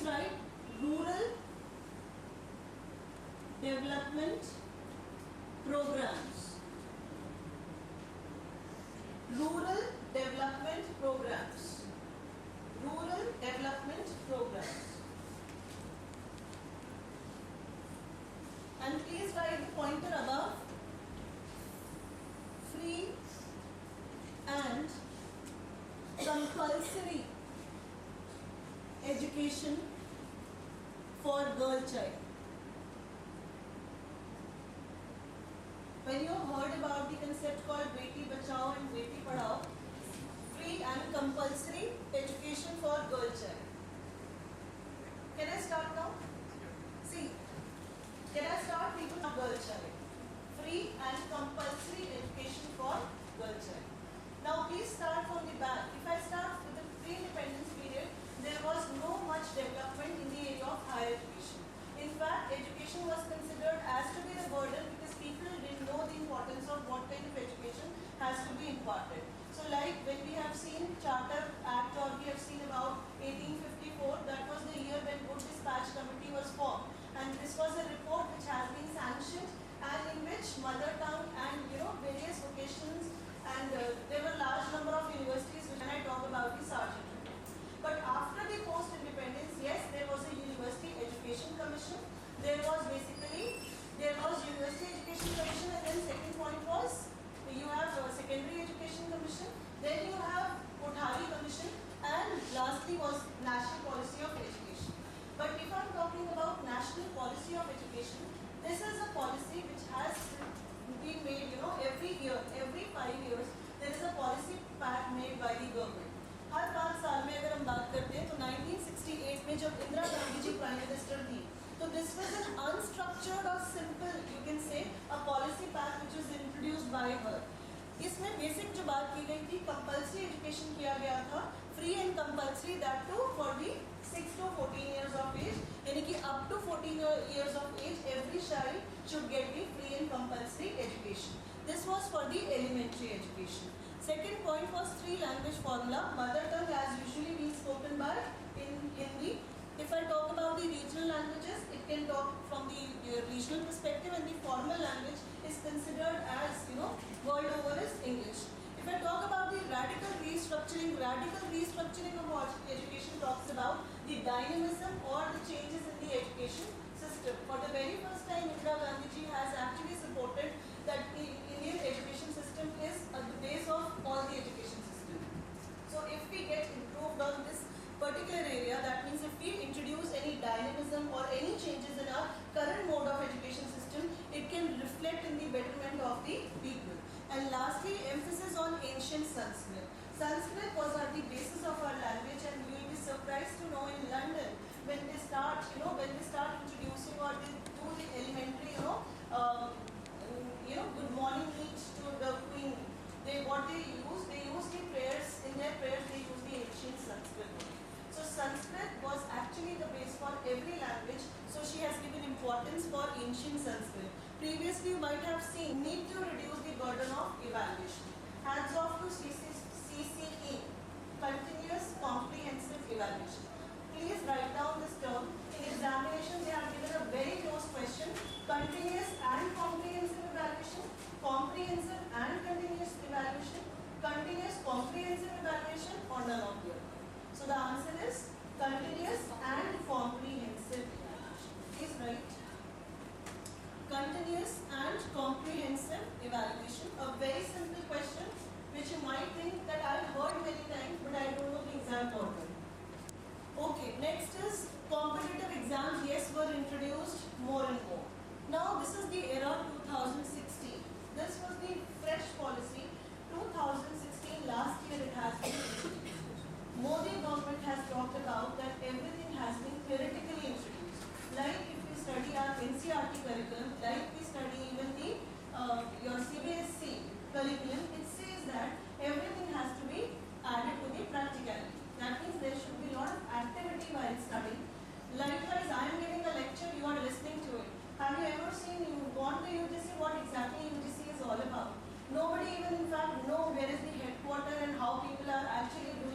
please write rural development programs. Rural development programs. Rural development programs. And please write the pointer above. Free and compulsory education for girl child. When you heard about the concept called Beti Bachao and Beti Padhao, free and compulsory education for girl child. Can I start now? See, can I start people for girl child? Free and compulsory education for girl child. Now please start from the back. If I start with the pre-independence period, there was no much development in the area of higher education. In fact, education was considered as to be the burden because people didn't know the importance of what kind of education has to be imparted. So like when we have seen Charter Act or we have seen about 1854, that was the year when Good Dispatch Committee was formed. And this was a report which has been sanctioned and in which mother tongue and various vocations and there were large number of universities which I talk about the Sargent. But after the post-independence, yes, there was a University Education Commission. There was University Education Commission, and then second point was you have Secondary Education Commission. Then you have Kothari Commission, and lastly was National Policy of Education. But if I am talking about National Policy of Education, this is a policy which has been made, every year, every 5 years, there is a policy pack made by the government. हर 5 साल में अगर हम बात करते हैं तो 1968 में जब इंदिरा गांधी जी प्राइम मिनिस्टर थी तो दिस वाज एन अनस्ट्रक्चर्ड और simple you can say a policy pack which was introduced by हर. इसमें बेसिक जो बात की गई थी कंपल्सरी एजुकेशन किया गया था free and compulsory that too for the 6 to 14 years of age, यानी कि up to 14 years of age every child should get the free and compulsory education. This was for the elementary education. Second point was 3 language formula. Mother tongue as usually being spoken by in Hindi. If I talk about the regional languages, it can talk from the regional perspective, and the formal language is considered as world over is English. If I talk about the radical restructuring of what education talks about the dynamism or the changes in the education system. For the very first time, Indira Gandhi ji has actually supported that the Indian education system is at the base of all the education system. So if we get improved on this particular area, that means if we introduce any dynamism or any changes in our current mode of education system, it can reflect in the betterment of the people. And lastly, emphasis on ancient Sanskrit. Sanskrit was at the basis of our language, and you will be surprised to know in London when they start, introducing or they do the elementary, good morning speech to the Queen. They use the prayers, in their prayers they use the ancient Sanskrit. So Sanskrit was actually the base for every language, so she has given importance for ancient Sanskrit. Previously you might have seen need to reduce the burden of evaluation. Hands off to CCE, continuous comprehensive evaluation. Please write down this term. In examination they have given a very close question: continuous and comprehensive evaluation, comprehensive and continuous evaluation, continuous comprehensive evaluation, or none of the above. So the answer is continuous and comprehensive evaluation. Please write continuous and comprehensive evaluation. A very simple question which you might think that I've heard many times, but I don't know the exam order. Okay, next is competitive exams. Yes, were introduced more and more. Now this is the era 2016. This was the fresh policy. 2016, last year it has been introduced. Modi government has talked about that everything has been theoretically introduced. Like if we study our NCERT curriculum, like we study even the your CBSE curriculum, it says that everything has to be added to the practicality. That means there should be a lot of activity while studying. Likewise, I am giving a lecture, you are listening to it. Have you ever seen, you want the UGC, what exactly UGC is all about? Nobody even in fact know where is the headquarter and how people are actually doing